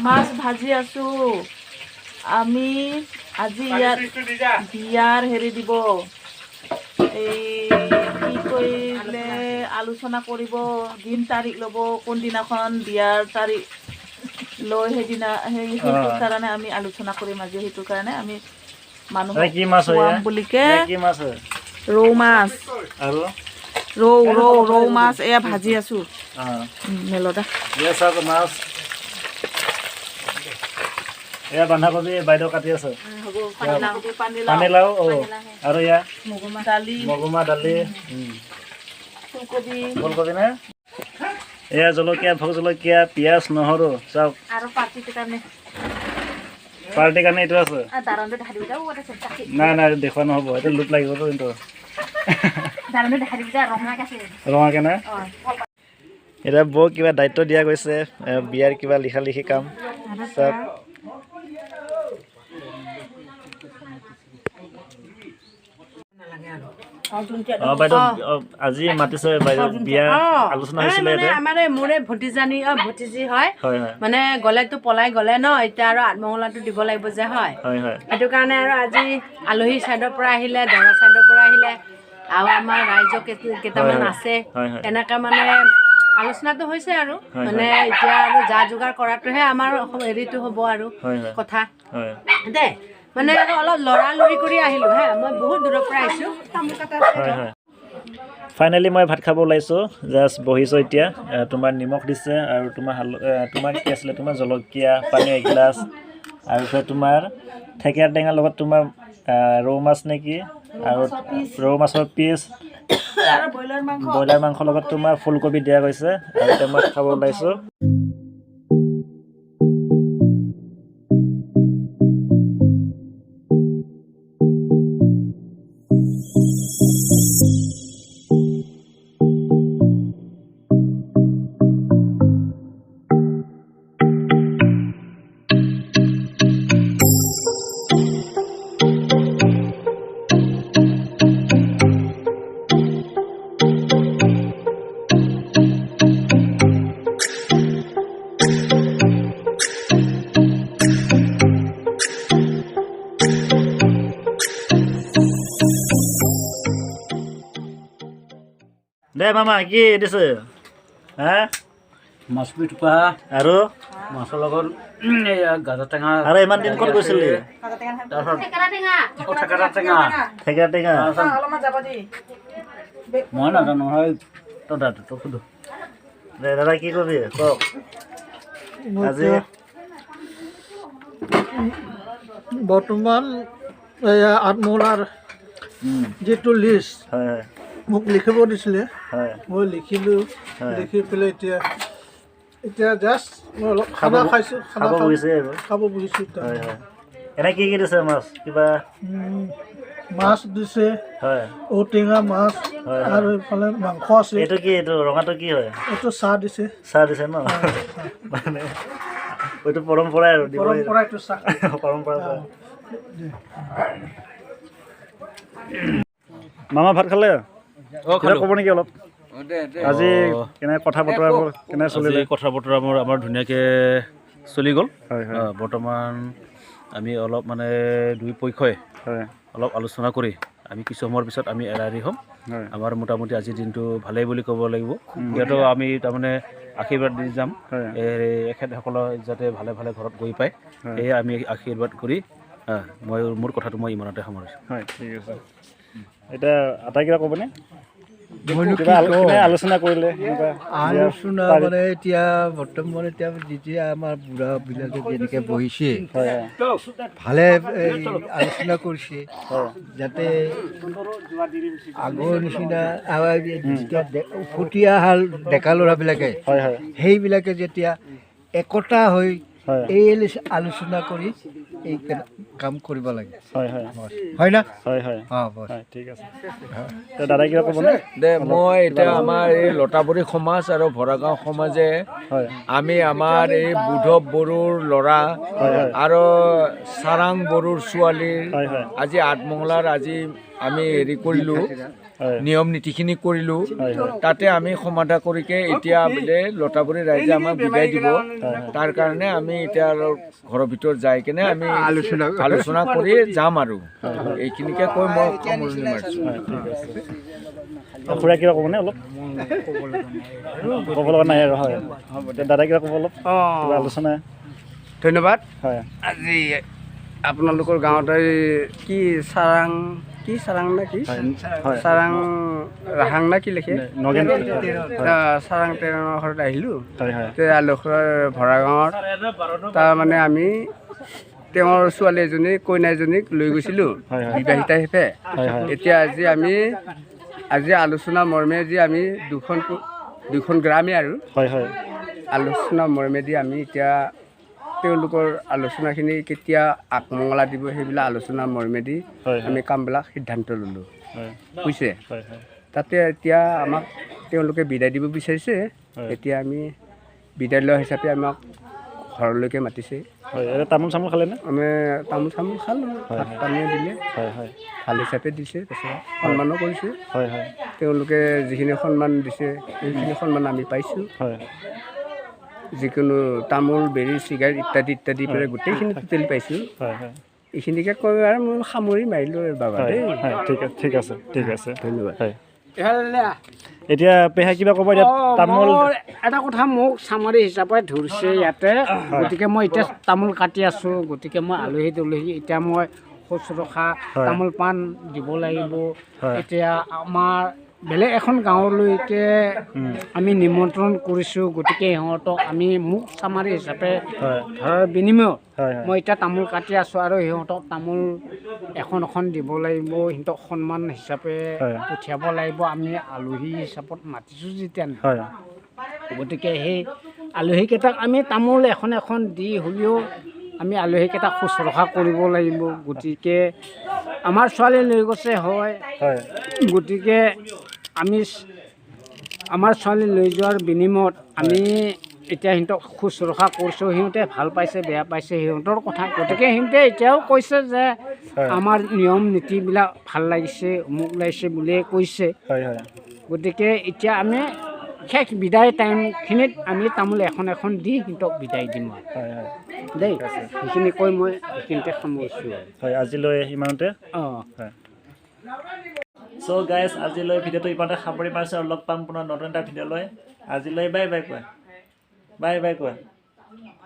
মাছ ভাজি আছো আমি আজি ইয়াত বিয়াৰ হেৰি দিব এই কি কৰিলে আলোচনা কৰিব দিন তাৰিখ ল'ব কোনদিনাখন বিয়াৰ তাৰিখ লৈ সেইদিনা সেইটোৰ কাৰণে আমি আলোচনা কৰিম আজি সেইটোৰ কাৰণে আমি মানুহ কি মাছ খুৱাম বুলিকে কি মাছ হয় ৰৌ মাছ আৰু ৰৌ মাছ এয়া ভাজি আছো মেলদা এয়া চাওক মাছ এয়া বন্ধাকবি বাইদেউ কাটি আছে পানীলাও আৰু এয়া মগুমা দালি ফুলকবি নে এয়া জলকীয়া ভোগ জলকীয়া পিঁয়াজ নহৰু চাওক পাৰ্টিৰ কাৰণে এইটো আছে নাই নাই দেখুওৱা নহ'ব এইটো লোক লাগিবতো কিন্তু ৰঙাকে নাই এতিয়া বৌ কিবা দায়িত্ব দিয়া গৈছে বিয়াৰ কিবা লিখা লিখি কাম চাওক বাইদেউ আজি মাতিছে বাইদেউ বিয়া আলোচনা হৈছিলে আমাৰ মোৰে ভতিজানী ভতিজী হয় মানে গ'লেতো পলাই গ'লে ন এতিয়া আৰু আঠমঙলাটো দিব লাগিব যে হয় সেইটো কাৰণে আৰু আজি আলহী চাইডৰ পৰা আহিলে দৰা চাইডৰ পৰা আহিলে আৰু আমাৰ ৰাইজ কেইটামান আছে এনেকৈ মানে আলোচনাটো হৈছে আৰু মানে এতিয়া আৰু যা যোগাৰ কৰাটোহে আমাৰ হেৰিটো হ'ব আৰু কথা দে মানে অলপ লৰালৰি কৰি আহিলোঁ হে মই বহুত দূৰৰ পৰা আহিছোঁ ফাইনেলি মই ভাত খাব ওলাইছোঁ জাষ্ট বহিছোঁ এতিয়া তোমাৰ নিমখ দিছে আৰু তোমাৰ কি আছিলে তোমাৰ জলকীয়া পানী এগিলাচ আৰু তোমাৰ থেকেৰা টেঙাৰ লগত তোমাৰ ৰৌ মাছ নেকি আৰু ৰৌ মাছৰ পিচ ব্ৰইলাৰ মাংসৰ লগত তোমাৰ ফুলকবি দিয়া গৈছে আৰু এতিয়া মই খাব ওলাইছোঁ দে মামা কি দিছে হা মাছ পিঠা আৰু মাছৰ লগত গাজৰ টেঙা আৰু ইমান দিন ক'ত গৈছিলি থেকেৰা টেঙা মই নাজানো নহয় তই দাদাটোক সোধো দে দাদা কি কবি কওক আজি বৰ্তমান এয়া আঠমঙলাৰ যিটো লিষ্ট হয় মোক লিখিব দিছিলে হয় মই লিখিলোঁ লিখি পেলাই এতিয়া জাষ্ট মই অলপ খানা খাইছোঁ খাব বহিছে আৰু খাব বহিছোঁ হয় হয় এনে কি দিছে মাছ কিবা মাছ দিছে হয় ঔটেঙা মাছ আৰু এইফালে মাংস আছে এইটো কি এইটো ৰঙাটো কি হয় এইটো চাহ দিছে ন মানে এইটো পৰম্পৰাই আৰু পৰম্পৰা এইটো চাহ পৰম্পৰা মামা ভাত খালে ক'ব নেকি অলপ আজি কেনে কথা বতৰাবোৰ কেনে চলিলে কথা বতৰাবোৰ আমাৰ ধুনীয়াকৈ চলি গ'ল হয় বৰ্তমান আমি অলপ মানে দুই পক্ষই হয় অলপ আলোচনা কৰি আমি কিছু সময়ৰ পিছত আমি এৰি হ'ম আমাৰ মোটামুটি আজিৰ দিনটো ভালেই বুলি ক'ব লাগিব সিহঁতক আমি তাৰমানে আশীৰ্বাদ দি যাম এখেতসকলৰ যাতে ভালে ভালে ঘৰত গৈ পায় সেয়ে আমি আশীৰ্বাদ কৰি মই মোৰ কথাটো মই ইমানতে সামৰিছোঁ হয় ঠিক আছে এতিয়া আটাই কিবা ক'বনে আলোচনা কৰিলে আলোচনা মানে এতিয়া বৰ্তমান এতিয়া যেতিয়া আমাৰ বুঢ়াবিলাকে যেনেকৈ বহিছে ভালে আলোচনা কৰিছে যাতে আগৰ নিচিনা উফতি অহা ডেকা ল'ৰাবিলাকে সেইবিলাকে যেতিয়া একতা হৈ এই আলোচনা কৰি এই কাম কৰিব লাগে হয় না ঠিক আছে দাদা কিবা ক'বনে দে মই এতিয়া আমাৰ এই লতাবৰী সমাজ আৰু ভৰাগাঁও সমাজে আমি আমাৰ এই বুধৱ বড়োৰ ল'ৰা আৰু চাৰাং বড়োৰ ছোৱালীৰ আজি আঠমঙলাৰ আজি আমি হেৰি কৰিলোঁ নিয়ম নীতিখিনি কৰিলোঁ তাতে আমি সমাধা কৰিকে এতিয়া বোলে লতাবৰী ৰাইজে আমাক বিদায় দিব তাৰ কাৰণে আমি এতিয়া অলপ ঘৰৰ ভিতৰত যাই কিনে আমি আলোচনা কৰি যাম আৰু এইখিনিকে কৈ মই সামৰণি মাৰিছোঁ খুৰা কিবা ক'বনে অলপ ক'ব লগা নাই আৰু হয় দাদা কিবা ক'ব অলপ কিবা আলোচনা ধন্যবাদ হয় আজি আপোনালোকৰ গাঁৱত কি চাৰাং নে কি চাৰাং ৰাহাং না কি লিখে নগেন চাৰাং 13 ঘৰত আহিলোঁ হয় হয় আলসুৱাৰ ভৰা গাঁৱত তাৰমানে আমি তেওঁৰ ছোৱালী এজনী কইনা এজনীক লৈ গৈছিলোঁ বিবাহিতা হিচাপে এতিয়া আজি আলোচনা মৰ্মেদি আমি দুখন গ্ৰামে আৰু হয় হয় আলোচনা মৰ্মেদি আমি এতিয়া তেওঁলোকৰ আলোচনাখিনি কেতিয়া আগমঙলা দিব সেইবিলাক আলোচনা মৰ্মেদি আমি কামবিলাক সিদ্ধান্ত ল'লোঁ বুজিছে তাতে এতিয়া আমাক তেওঁলোকে বিদায় দিব বিচাৰিছে এতিয়া আমি বিদায় লোৱা হিচাপে আমাক ঘৰলৈকে মাতিছে হয় তামোল চামোল খালেনে আমি তামোল চামোল খালোঁ ভাত পানীও দিলে হয় হয় ভাল হিচাপে দিছে তাৰপিছত সন্মানো কৰিছে হয় হয় তেওঁলোকে যিখিনি সন্মান দিছে সেইখিনি সন্মান আমি পাইছোঁ হয় যিকোনো তামোল বেৰি চিগাৰেট ইত্যাদি পেলাই গোটেইখিনি টোটেল পাইছোঁ হয় হয় এইখিনিকে কৈ আৰু মই সামৰি মাৰিলোঁ আৰু বাবা দেই হয় ঠিক আছে ধন্যবাদ হয় এতিয়া পেহা কিবা ক'ব এতিয়া তামোল এটা কথা মোক চামাৰী হিচাপে ধৰিছে ইয়াতে গতিকে মই এতিয়া তামোল কাটি আছোঁ গতিকে মই আলহী দুলহী এতিয়া মই শুশ্ৰূষা তামোল পাণ দিব লাগিব এতিয়া আমাৰ বেলেগ এখন গাঁৱলৈকে আমি নিমন্ত্ৰণ কৰিছোঁ গতিকে সিহঁতক আমি মোক চামাৰী হিচাপে ধৰাৰ বিনিময়ত মই এতিয়া তামোল কাটি আছোঁ আৰু সিহঁতক তামোল এখন দিব লাগিব সিহঁতক সন্মান হিচাপে পঠিয়াব লাগিব আমি আলহী হিচাপত মাতিছোঁ যেতিয়া গতিকে সেই আলহীকেইটাক আমি তামোল এখন দি হ'লেও আমি আলহীকেইটাক শুশ্ৰূষা কৰিব লাগিব গতিকে আমাৰ ছোৱালী লৈ গৈছে হয় গতিকে আমি আমাৰ ছোৱালী লৈ যোৱাৰ বিনিময়ত আমি এতিয়া সিহঁতক শুশ্ৰূষা কৰিছোঁ সিহঁতে ভাল পাইছে বেয়া পাইছে সিহঁতৰ কথা গতিকে সিহঁতে এতিয়াও কৈছে যে আমাৰ নিয়ম নীতিবিলাক ভাল লাগিছে অমুক লাগিছে বুলিয়ে কৈছে গতিকে এতিয়া আমি শেষ বিদায় টাইমখিনিত আমি তামোল এখন দি সিহঁতক বিদায় দিম আৰু দেই সেইখিনি কৈ মই এইখিনিতে সামৰিছোঁ হয় আজিলৈ ইমানতে হয় চ' গাইজ আজিলৈ ভিডিঅ'টো ইমানতে সামৰি মাৰিছোঁ আৰু লগ পাম পুনৰ নতুন এটা ভিডিঅ' লৈ আজিলৈ বাই কোৱা